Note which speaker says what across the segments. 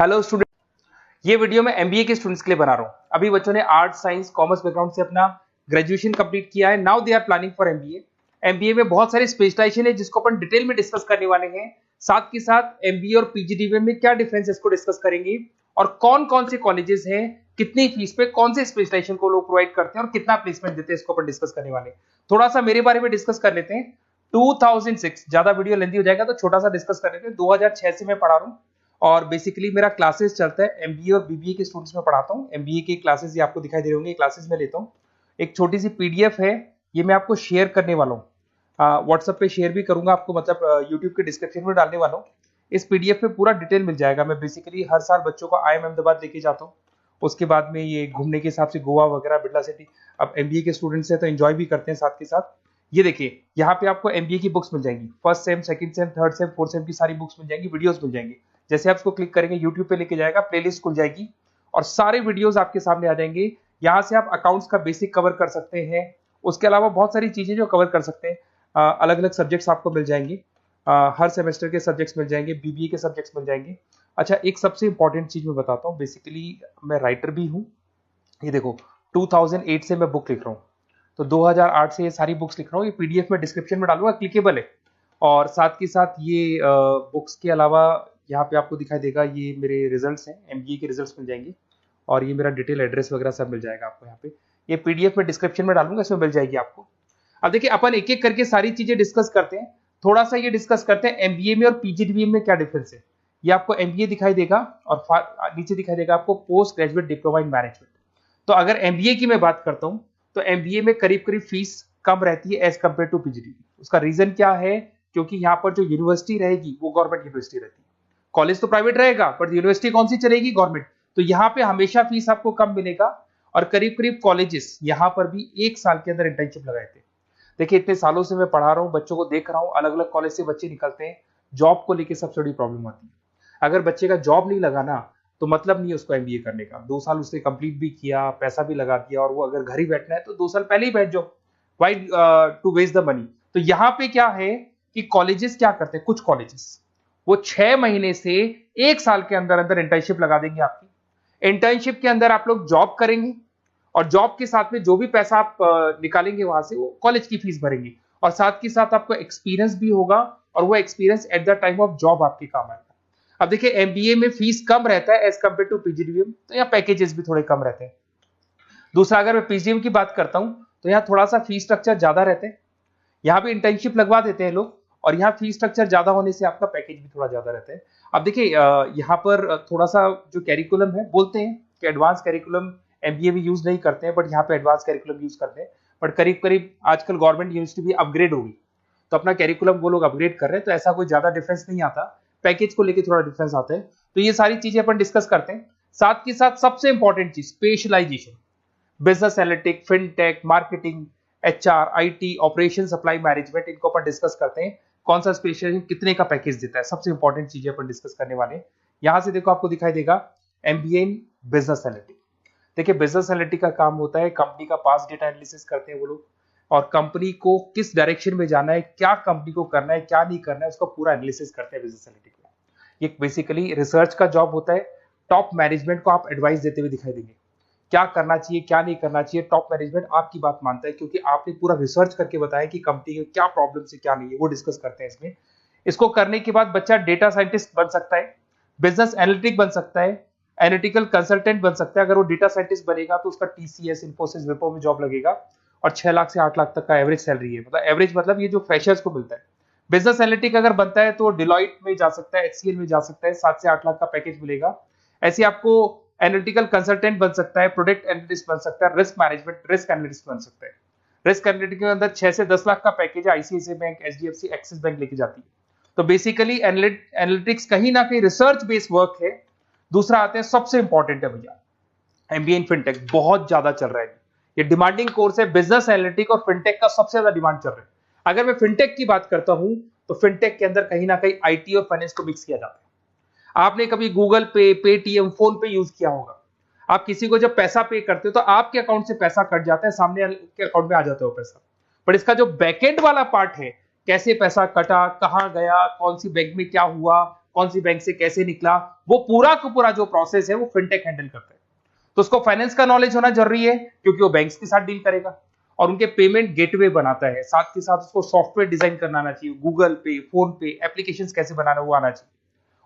Speaker 1: Hello student, ये video मैं MBA के स्टूडेंट्स के लिए बना रहा हूँ। अभी बच्चों ने आर्ट साइंस कॉमर्स बैकग्राउंड से अपना ग्रेजुएशन कंप्लीट किया है। Now they are planning for MBA. MBA में बहुत सारी स्पेशलाइजेशन है जिसको अपन डिटेल में डिस्कस करने वाले हैं। साथ के साथ एमबीए और पीजीडीबीएम में क्या डिफरेंस है इसको डिस्कस करेंगे और कौन कौन से कॉलेजेस हैं, कितनी फीस पे कौन से स्पेशलाइजेशन को लोग प्रोवाइड करते हैं और कितना प्लेसमेंट देते हैं, इसको अपन डिस्कस करने वाले हैं। थोड़ा सा मेरे बारे में डिस्कस कर लेते हैं। 2006, ज्यादा वीडियो लेंथी हो जाएगा तो छोटा सा डिस्कस कर लेते हैं। 2006 से मैं पढ़ा रहा हूँ और बेसिकली मेरा क्लासेस चलता है एमबीए और बीबीए के स्टूडेंट्स में पढ़ाता हूँ। एमबीए के क्लासेस ये आपको दिखाई दे रहे होंगे, क्लासेस में लेता हूँ। एक छोटी सी पीडीएफ है, ये मैं आपको शेयर करने वाला हूँ, व्हाट्सएप पे शेयर भी करूंगा आपको, मतलब यूट्यूब के डिस्क्रिप्शन में डालने वाला हूँ। इस पीडीएफ पे पूरा डिटेल मिल जाएगा। मैं बेसिकली हर साल बच्चों को IIM अहमदाबाद लेके जाता हूँ। उसके बाद में ये घूमने के हिसाब से गोवा वगैरह, बिरला सिटी। अब एमबीए के स्टूडेंट्स हैं तो एंजॉय भी करते हैं साथ के साथ। ये देखिए, यहाँ पे आपको एमबीए की बुक्स मिल जाएंगी, first sem, second same, third same, fourth same की सारी बुक्स मिल जाएंगी, वीडियोस मिल जाएंगी। जैसे आप इसको क्लिक करेंगे यूट्यूब पे लेके जाएगा, प्लेलिस्ट खुल जाएगी और सारे वीडियोस आपके सामने आ जाएंगे। यहाँ से आप अकाउंट्स का बेसिक कवर कर सकते हैं। उसके अलावा बहुत सारी चीजें जो कवर कर सकते हैं, अलग अलग सब्जेक्ट्स आपको मिल जाएंगे। हर सेमेस्टर के सब्जेक्ट्स मिल जाएंगे, बीबीए के सब्जेक्ट्स मिल जाएंगे। अच्छा, एक सबसे इंपॉर्टेंट चीज मैं बताता हूँ। बेसिकली मैं राइटर भी हूँ। ये देखो, 2008 से मैं बुक लिख रहा हूँ, तो 2008 से ये सारी बुक्स लिख रहा हूँ। ये पीडीएफ में डिस्क्रिप्शन में डालूंगा, क्लिकेबल है। और साथ के साथ ये बुक्स के अलावा यहाँ पे आपको दिखाई देगा, ये मेरे रिजल्ट्स हैं, एमबीए के रिजल्ट्स मिल जाएंगे और ये मेरा डिटेल एड्रेस वगैरह सब मिल जाएगा आपको यहाँ पे। ये पीडीएफ में डिस्क्रिप्शन में डालूंगा, इसमें मिल जाएगी आपको। अब देखिए, अपन एक एक करके सारी चीजें डिस्कस करते हैं। थोड़ा सा ये डिस्कस करते हैं एमबीए में और पीजीडीबीएम में क्या डिफरेंस है। ये आपको एमबीए दिखाई देगा और नीचे दिखाई देगा आपको post graduate diploma in management. तो अगर एमबीए की मैं बात करता हूँ तो एमबीए में करीब करीब फीस कम रहती है एज कम्पेयर टू पीजीडीबी। उसका रीजन क्या है? क्योंकि यहाँ पर जो यूनिवर्सिटी रहेगी वो गवर्नमेंट यूनिवर्सिटी रहती है। कॉलेज तो प्राइवेट रहेगा बट यूनिवर्सिटी कौन सी चलेगी? गवर्नमेंट। तो यहाँ पे हमेशा फीस आपको कम मिलेगा। और करीब करीब कॉलेजेस यहाँ पर भी 1 साल के अंदर इंटर्नशिप लगाए थे। देखिए, इतने सालों से मैं पढ़ा रहा हूँ, बच्चों को देख रहा हूँ, अलग अलग कॉलेज से बच्चे निकलते हैं, जॉब को लेकर सबसे बड़ी प्रॉब्लम आती है। अगर बच्चे का जॉब नहीं लगा ना, तो मतलब नहीं है उसको एमबीए करने का। 2 साल उसने कंप्लीट भी किया, पैसा भी लगा दिया, और वो अगर घर ही बैठना है तो 2 साल पहले ही बैठ जाओ। Why to waste the money? तो यहाँ पे क्या है कि कॉलेजेस क्या करते हैं, कुछ कॉलेजेस वो 6 महीने से 1 साल के अंदर अंदर इंटर्नशिप लगा देंगे आपकी। इंटर्नशिप के अंदर आप लोग जॉब करेंगे और जॉब के साथ में जो भी पैसा आप निकालेंगे वहां से, वो कॉलेज की फीस भरेंगे। और साथ के साथ आपको एक्सपीरियंस भी होगा और वो experience at the time of job आपके काम आएगा। अब देखिए, एमबीए में फीस कम रहता है एज कम्पेयर टू पीजीडीबीएम, तो यहाँ पैकेजेस भी थोड़े कम रहते हैं। दूसरा, अगर मैं पीजीडीबीएम की बात करता हूं तो यहाँ थोड़ा सा फीस स्ट्रक्चर ज्यादा रहते हैं। यहाँ भी इंटर्नशिप लगवा देते हैं लोग और यहाँ फीस स्ट्रक्चर ज्यादा होने से आपका पैकेज भी थोड़ा ज्यादा रहता है। अब देखिए, यहाँ पर थोड़ा सा जो कैरिकुलम है, बोलते हैं कि एडवांस कैरिकुलम एमबीए भी यूज नहीं करते हैं, बट यहाँ पे एडवांस कैरिकुलम यूज करते हैं। बट करीब करीब आजकल गवर्नमेंट यूनिवर्सिटी भी अपग्रेड होगी, तो अपना कैरिकुलम वो लोग अपग्रेड कर रहे हैं, तो ऐसा कोई ज्यादा डिफरेंस नहीं आता। पैकेज को लेकर थोड़ा डिफरेंस आता है। तो ये सारी चीजें अपन डिस्कस करते हैं। साथ के साथ सबसे इंपॉर्टेंट चीज, specialization, business analytic, fintech, marketing, HR, IT, operation, supply management, इनको अपन डिस्कस करते हैं। कौन सा स्पेशलाइजेशन कितने का पैकेज देता है, सबसे इंपॉर्टेंट चीजें अपन डिस्कस करने वाले हैं। यहां से देखो, आपको दिखाई देगा एमबीए इन बिजनेस एनालिटिक। देखिए, बिजनेस एनालिटिक का काम होता है, कंपनी का पास डेटा एनालिसिस करते हैं वो लोग, और कंपनी को किस डायरेक्शन में जाना है, क्या कंपनी को करना है, क्या नहीं करना है, उसका पूरा एनालिसिस करते हैं बिजनेस एनालिटिक में। ये बेसिकली रिसर्च का जॉब होता है। टॉप मैनेजमेंट को आप एडवाइस देते हुए दिखाई देंगे, क्या करना चाहिए, क्या नहीं करना चाहिए। टॉप मैनेजमेंट आपकी बात मानता है क्योंकि आपने पूरा रिसर्च करके बताया कि कंपनी के क्या प्रॉब्लम है, क्या नहीं है, वो डिस्कस करते हैं इसमें। इसको करने के बाद बच्चा डेटा साइंटिस्ट बन सकता है, बिजनेस एनालिटिक बन सकता है, एनालिटिकल कंसल्टेंट बन सकता है। अगर वो डेटा साइंटिस्ट बनेगा तो उसका टीसीएस, इन्फोसिस, विप्रो में जॉब लगेगा और 6 लाख से 8 लाख तक का एवरेज सैलरी है। मतलब एवरेज मतलब ये जो फ्रेशर्स को मिलता है। बिजनेस एनालिटिक अगर बनता है तो डिलॉइट में जा सकता है, एचसीएल में जा सकता है, 7 से 8 लाख का पैकेज मिलेगा। ऐसे आपको एनालिटिकल कंसल्टेंट बन सकता है, प्रोडक्ट एनालिस्ट बन सकता है, रिस्क मैनेजमेंट, रिस्क एनालिस्ट बन सकता है। रिस्क एनालिटिक के अंदर 6 से 10 लाख का पैकेज है, ICICI bank, HDFC, axis bank लेके जाती है। तो बेसिकली एनालिटिक्स कहीं ना कहीं रिसर्च बेस्ड वर्क है। दूसरा आते हैं, सबसे इंपॉर्टेंट है भैया, एमबीए इन फिनटेक बहुत ज्यादा चल रहा है। ये डिमांडिंग कोर्स है। बिजनेस एनालिटिक और फिनटेक का सबसे ज्यादा डिमांड चल रहा है। अगर मैं फिनटेक की बात करता हूं तो फिनटेक के अंदर कहीं ना कहीं आईटी और फाइनेंस को मिक्स किया जाता है। आपने कभी गूगल पे, पेटीएम, फोन पे यूज किया होगा। आप किसी को जब पैसा पे करते हो तो आपके अकाउंट से पैसा कट जाता है, सामने के अकाउंट में आ जाता है वो पैसा। पर इसका जो बैकएंड वाला पार्ट है, कैसे पैसा कटा, कहां गया, कौन सी बैंक में क्या हुआ, कौन सी बैंक से कैसे निकला, वो पूरा का पूरा जो प्रोसेस है वो फिनटेक हैंडल करता है। तो उसको फाइनेंस का नॉलेज होना जरूरी है क्योंकि वो बैंक्स के साथ डील करेगा और उनके पेमेंट गेटवे बनाता है, साथ के साथ उसको सॉफ्टवेयर डिजाइन करना आना चाहिए, गूगल पे, फोन पे, एप्लीकेशन कैसे बनाना वो आना चाहिए,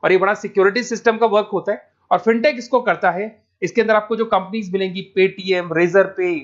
Speaker 1: और ये बड़ा सिक्योरिटी सिस्टम का वर्क होता है और फिनटेक इसको करता है। इसके अंदर आपको जो कंपनीज मिलेंगी, पेटीएम, रेजर पे,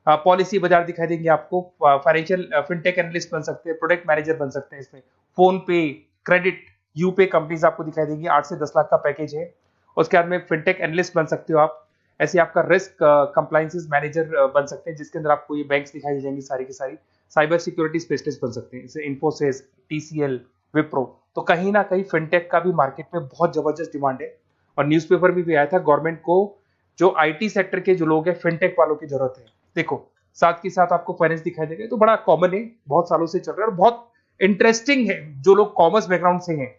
Speaker 1: पॉलिसी बाजार दिखाई देंगे आपको, फाइनेंशियल फिनटेक एनालिस्ट बन सकते हैं, प्रोडक्ट मैनेजर बन सकते हैं इसमें, फोन पे, क्रेडिट, यूपे कंपनीज आपको दिखाई देंगी, 8 से 10 लाख का पैकेज है। उसके बाद में फिनटेक एनालिस्ट बन सकते हो आप, ऐसे आपका रिस्क कंप्लायंसेस मैनेजर बन सकते हैं जिसके अंदर आपको ये बैंक्स दिखाई दे जाएंगी सारी की सारी, साइबर सिक्योरिटी स्पेशलिस्ट बन सकते हैं जैसे इन्फोसिस, टीसीएल, विप्रो। तो कहीं ना कहीं फिनटेक का भी मार्केट में बहुत जबरदस्त डिमांड है और न्यूज़पेपर में भी आया था, गवर्नमेंट को जो आईटी सेक्टर के जो लोग हैं फिनटेक वालों की जरूरत है। देखो साथ के साथ आपको फाइनेंस दिखाई देगा, तो बड़ा कॉमन है, बहुत सालों से चल रहा है और बहुत इंटरेस्टिंग है। जो लोग कॉमर्स बैकग्राउंड से हैं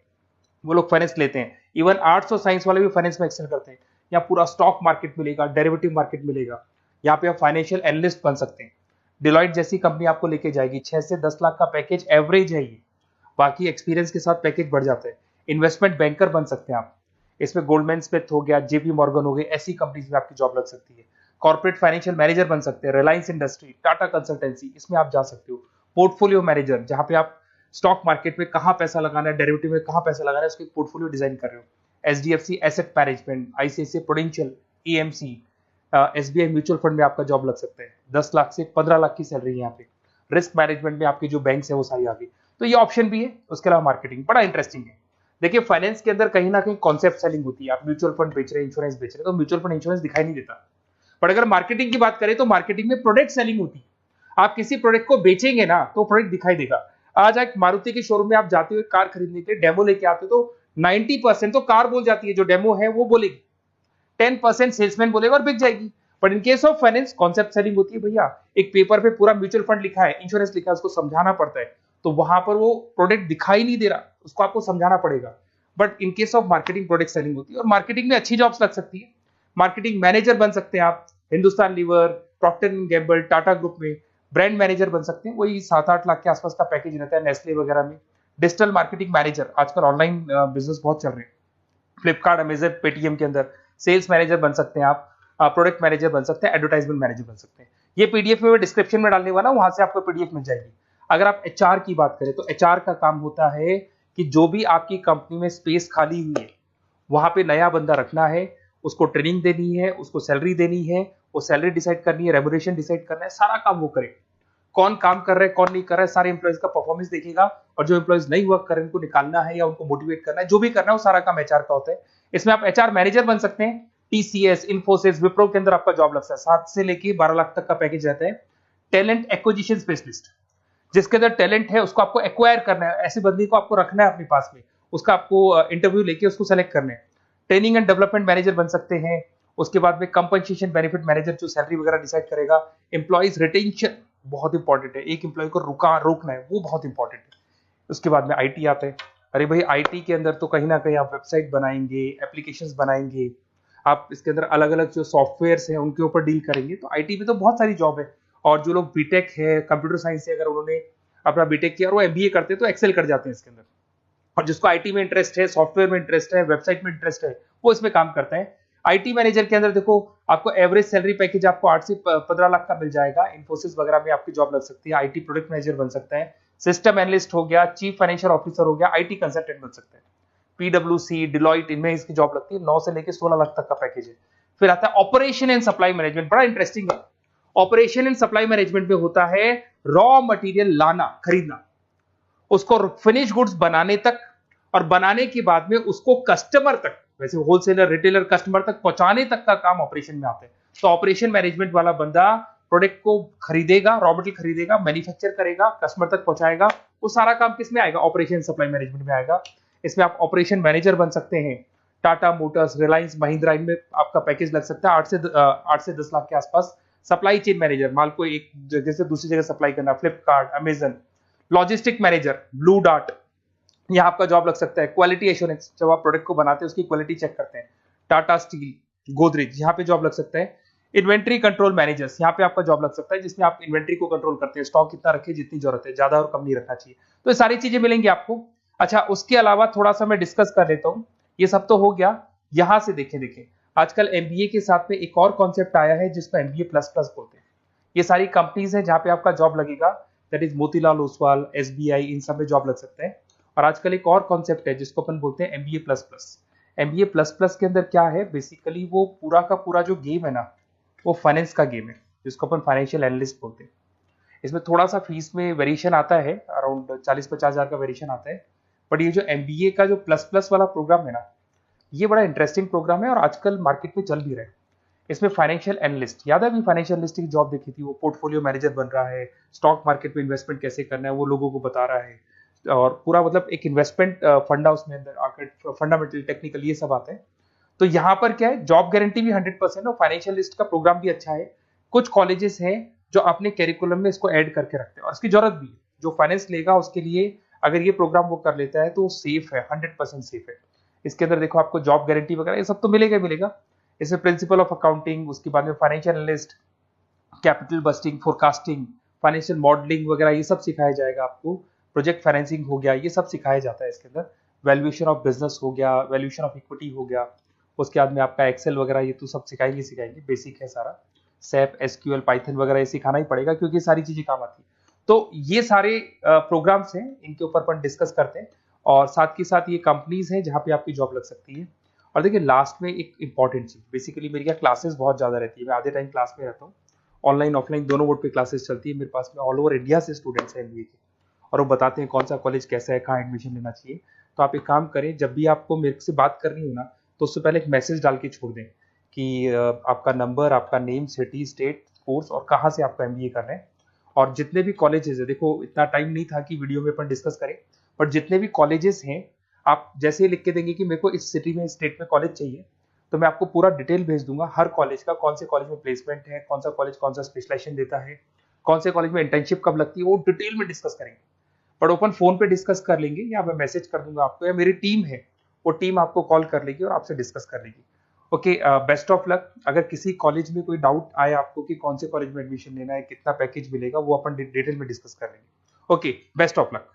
Speaker 1: वो लोग फाइनेंस लेते हैं, इवन आर्ट्स और साइंस वाले भी फाइनेंस में एक्सेल करते हैं। यहाँ पूरा स्टॉक मार्केट मिलेगा, डेरिवेटिव मार्केट मिलेगा, यहाँ पे आप फाइनेंशियल एनालिस्ट बन सकते हैं। डिलॉयट जैसी कंपनी आपको लेके जाएगी, 6 से 10 लाख का पैकेज एवरेज है ये, बाकी एक्सपीरियंस के साथ पैकेज बढ़ जाता है। इन्वेस्टमेंट बैंकर बन सकते हैं आप, इसमें गोल्डमैन स्मिथ हो गया, जेपी मॉर्गन हो गए, ऐसी कंपनीज में आपकी जॉब लग सकती है। कॉर्पोरेट फाइनेंशियल मैनेजर बन सकते हैं, रिलायंस इंडस्ट्री, टाटा कंसल्टेंसी, इसमें आप जा सकते हो। पोर्टफोलियो मैनेजर, जहां पे आप स्टॉक मार्केट में कहां पैसा लगाना है, डेरिवेटिव में कहां पैसा लगाना है, उसको एक पोर्टफोलियो डिजाइन कर रहे हो। HDFC asset management, ICICI prudential, AMC, SBI mutual fund में आपका जॉब लग सकता है। 10 लाख से 15 लाख की सैलरी है यहाँ पे। रिस्क मैनेजमेंट में आपकी जो बैंक्स है वो सारी आ गई, तो ये ऑप्शन भी है। उसके अलावा मार्केटिंग बड़ा इंटरेस्टिंग है। देखिए फाइनेंस के अंदर कहीं ना कहीं कॉन्सेप्ट सेलिंग होती है, आप म्यूचुअल फंड बेच रहे हैं, इंश्योरेंस बेच रहे हैं, तो म्यूचुअल फंड इंश्योरेंस दिखाई नहीं देता। पर अगर मार्केटिंग की बात करें तो मार्केटिंग में प्रोडक्ट सेलिंग होती है। आप किसी प्रोडक्ट को बेचेंगे ना तो प्रोडक्ट दिखाई देगा। आज एक मारुति के शोरूम में आप जाते हो कार खरीदने के लिए, डेमो लेके आते हो तो 90% तो कार बोल जाती है, जो डेमो है वो बोलेगी, 10% सेल्समैन बोलेगा और बिक जाएगी। But in case of finance concept selling होती है भैया, एक पेपर पे पूरा म्यूचुअल फंड लिखा है, इंश्योरेंस लिखा है, उसको समझाना पड़ता है, तो वहां पर वो प्रोडक्ट दिखाई नहीं दे रहा, उसको आपको समझाना पड़ेगा। But in case of marketing product selling होती है और मार्केटिंग में अच्छी जॉब्स लग सकती है। मार्केटिंग मैनेजर बन सकते हैं आप, Hindustan lever, Procter and Gamble, Tata group में ब्रांड मैनेजर बन सकते हैं, वही 7-8 लाख के आसपास का पैकेज रहता है, नेस्ले वगैरह में। डिजिटल मार्केटिंग मैनेजर, आजकल ऑनलाइन बिजनेस बहुत चल रहे हैं, फ्लिपकार्ट, अमेजन, पेटीएम के अंदर सेल्स मैनेजर बन सकते हैं आप, प्रोडक्ट मैनेजर बन सकते हैं, एडवर्टाइजमेंट मैनेजर बन सकते हैं। ये पीडीएफ में मैं डिस्क्रिप्शन में डालने वाला हूं, वहां से आपको पीडीएफ मिल जाएगी। अगर आप एचआर की बात करें तो एचआर का काम होता है कि जो भी आपकी कंपनी में स्पेस खाली हुई है वहां पे नया बंदा रखना है, उसको ट्रेनिंग देनी है, उसको सैलरी देनी है, वो सैलरी डिसाइड करनी है, रेम्यूनरेशन डिसाइड करना है, सारा काम वो करे। कौन काम कर रहा है, कौन नहीं कर रहा है, सारे एम्प्लॉइज का परफॉर्मेंस देखेगा, और जो एम्प्लॉइज नहीं वर्क कर रहे हैं उनको निकालना है या उनको मोटिवेट करना है, जो भी करना है वो सारा काम एचआर का होता है। इसमें आप एचआर मैनेजर बन सकते हैं, टीसीएस, इन्फोसिस, विप्रो के अंदर आपका जॉब लगता है, 7 से लेके 12 लाख तक का पैकेज रहता है। टैलेंट एक्विजिशन स्पेशलिस्ट, जिसके अंदर टैलेंट है उसको आपको एक्वायर करना है, ऐसे बंदे को आपको रखना है अपने पास में, उसका आपको इंटरव्यू लेके उसको सेलेक्ट करना है। ट्रेनिंग एंड डेवलपमेंट मैनेजर बन सकते हैं। उसके बाद में कंपनसेशन बेनिफिट मैनेजर, जो सैलरी वगैरह डिसाइड करेगा। एम्प्लॉइज रिटेंशन बहुत इंपॉर्टेंट है, एक एम्प्लॉय को रोकना है, वो बहुत इंपॉर्टेंट है। उसके बाद में आईटी आता है। अरे भाई आईटी के अंदर तो कहीं ना कहीं आप वेबसाइट बनाएंगे, एप्लीकेशंस बनाएंगे, आप इसके अंदर अलग अलग जो सॉफ्टवेयर्स हैं उनके ऊपर डील करेंगे, तो आईटी में तो बहुत सारी जॉब है। और जो लोग बीटेक है, कंप्यूटर साइंस से अगर उन्होंने अपना बीटेक किया और वो एमबीए करते हैं तो एक्सेल कर जाते हैं इसके अंदर। और जिसको आईटी में इंटरेस्ट है, सॉफ्टवेयर में इंटरेस्ट है, वेबसाइट में इंटरेस्ट है, वो इसमें काम करते हैं। आईटी मैनेजर के अंदर देखो आपको एवरेज सैलरी पैकेज आपको 8 से 15 लाख का मिल जाएगा। इन्फोसिस वगैरह में आपकी जॉब लग सकती है। आईटी प्रोडक्ट मैनेजर बन सकता है, सिस्टम एनालिस्ट हो गया, चीफ फाइनेंशियल ऑफिसर हो गया, आईटी कंसल्टेंट बन सकते हैं। पीडब्ल्यूसी, डिलॉयट, इनमें इसकी जॉब लगती है। 9 से लेकर 16 लाख तक का पैकेज है। फिर आता है ऑपरेशन एंड सप्लाई मैनेजमेंट, बड़ा इंटरेस्टिंग है। ऑपरेशन एंड सप्लाई मैनेजमेंट में होता है रॉ मटेरियल लाना, खरीदना, उसको फिनिश गुड्स बनाने तक, और बनाने के बाद में उसको कस्टमर तक, वैसे होलसेलर, रिटेलर, कस्टमर तक पहुंचाने तक का काम ऑपरेशन में आता है। तो ऑपरेशन मैनेजमेंट वाला बंदा प्रोडक्ट को खरीदेगा, रॉ मटेरियल खरीदेगा, मैन्युफैक्चर करेगा, कस्टमर तक पहुंचाएगा, वो सारा काम किस में आएगा? ऑपरेशन सप्लाई मैनेजमेंट में आएगा। इसमें आप ऑपरेशन मैनेजर बन सकते हैं। टाटा मोटर्स, रिलायंस, महिंद्रा, इनमें आपका पैकेज लग सकता है 8 से 10 लाख के आसपास। सप्लाई चेन मैनेजर, माल को एक जगह से दूसरी जगह सप्लाई करना, Flipkart, Amazon. Logistic manager, blue dart, यहाँ आपका जॉब लग सकता है। क्वालिटी एश्योरेंस, जब आप प्रोडक्ट को बनाते हैं उसकी क्वालिटी चेक करते हैं। टाटा स्टील, गोदरेज, यहाँ पे जॉब लग सकता है। इन्वेंट्री कंट्रोल मैनेजर्स, यहाँ पे आपका जॉब लग सकता है, जिसमें आप इन्वेंट्री को कंट्रोल करते हैं, स्टॉक कितना रखे, जितनी जरूरत है, ज्यादा और कम नहीं रखना चाहिए। तो ये सारी चीजें मिलेंगी आपको। अच्छा, उसके अलावा थोड़ा सा मैं डिस्कस कर लेता हूँ। ये सब तो हो गया। यहाँ से देखें आजकल एमबीए के साथ में एक और कॉन्सेप्ट आया है जिसको एमबीए प्लस प्लस बोलते हैं। ये सारी कंपनीज हैं जहाँ पे आपका जॉब लगेगा, that is Motilal Oswal, SBI, इन सब में जॉब लग सकते हैं। और आजकल एक और कॉन्सेप्ट है जिसको अपन बोलते हैं MBA plus plus. MBA plus plus के अंदर क्या है, बेसिकली वो पूरा का पूरा जो गेम है ना, वो फाइनेंस का गेम है, जिसको अपन फाइनेंशियल एनालिस्ट बोलते हैं। इसमें थोड़ा सा फीस में वेरिएशन आता है, अराउंड 40-50 हज़ार का वेरिएशन आता है। बट ये जो एमबीए का जो प्लस प्लस वाला प्रोग्राम है ना, ये बड़ा इंटरेस्टिंग प्रोग्राम है और आजकल मार्केट में चल भी रहा है। इसमें फाइनेंशियल एनालिस्ट, याद है अभी फाइनेंशियल एनालिस्ट की जॉब देखी थी, वो पोर्टफोलियो मैनेजर बन रहा है, स्टॉक मार्केट में इन्वेस्टमेंट कैसे करना है वो लोगों को बता रहा है, और पूरा मतलब एक इन्वेस्टमेंट फंडा उसमें अंदर आकर फंडामेंटल टेक्निकल ये सब आते हैं। तो यहाँ पर क्या है, जॉब गारंटी भी 100% और फाइनेंशियल लिस्ट का प्रोग्राम भी अच्छा है। कुछ कॉलेजेस हैं जो अपने कैरिकुलम में इसको ऐड करके रखते हैं और इसकी जरूरत भी है। जो फाइनेंस लेगा उसके लिए अगर ये प्रोग्राम वो कर लेता है तो सेफ है, 100% सेफ है। इसके अंदर देखो आपको जॉब गारंटी वगैरह ये सब तो मिलेगा ही मिलेगा। इसमें प्रिंसिपल ऑफ अकाउंटिंग, उसके बाद में financial analyst, capital budgeting, forecasting, financial modelling वगैरह ये सब सिखाया जाएगा आपको। प्रोजेक्ट फाइनेंसिंग हो गया, ये सब सिखाया जाता है इसके अंदर। वैल्यूएशन ऑफ बिजनेस हो गया, वैल्यूएशन ऑफ इक्विटी हो गया, उसके बाद में आपका एक्सेल वगैरह ये तो सब सिखाएंगे, बेसिक है सारा। सैप, एसक्यूएल, पाइथन वगैरह ये सिखाना ही पड़ेगा क्योंकि ये सारी चीजें काम आती है। तो ये सारे प्रोग्राम्स हैं, इनके ऊपर अपन डिस्कस करते हैं। और साथ के साथ ये कंपनीज हैं जहाँ पे आपकी जॉब लग सकती है। और देखिए लास्ट में एक इंपॉर्टेंट चीज, बेसिकली मेरी क्या क्लासेस बहुत ज्यादा रहती है, मैं आधे टाइम क्लास में रहता हूँ। ऑनलाइन ऑफलाइन दोनों मोड पे क्लासेस चलती है मेरे पास में। ऑल ओवर इंडिया से स्टूडेंट्स हैं एमबीए के, और वो बताते हैं कौन सा कॉलेज कैसा है, कहाँ एडमिशन लेना चाहिए। तो आप एक काम करें, जब भी आपको मेरे से बात करनी हो ना, तो उससे पहले एक मैसेज डाल के छोड़ दें कि आपका नंबर, आपका नेम, सिटी, स्टेट, कोर्स और कहाँ से आपका एमबीए कर रहे हैं। और जितने भी कॉलेजेस है, देखो इतना टाइम नहीं था कि वीडियो में अपन डिस्कस करें, बट जितने भी कॉलेजेस हैं आप जैसे ही लिख के देंगे कि मेरे को इस सिटी में, इस स्टेट में कॉलेज चाहिए, तो मैं आपको पूरा डिटेल भेज दूंगा हर कॉलेज का, कौन से कॉलेज में प्लेसमेंट है, कौन सा कॉलेज कौन सा स्पेशलाइजेशन देता है, कौन से कॉलेज में इंटर्नशिप कब लगती है, वो डिटेल में डिस्कस करेंगे। पर ओपन फोन पे डिस्कस कर लेंगे, या मैं मैसेज कर दूंगा आपको, या मेरी टीम है वो टीम आपको कॉल कर लेगी और आपसे डिस्कस कर लेगी। Okay, best of luck. अगर किसी कॉलेज में कोई डाउट आए आपको कि कौन से कॉलेज में एडमिशन लेना है, कितना पैकेज मिलेगा, वो अपन डिटेल में डिस्कस कर लेंगे। Okay, best of luck.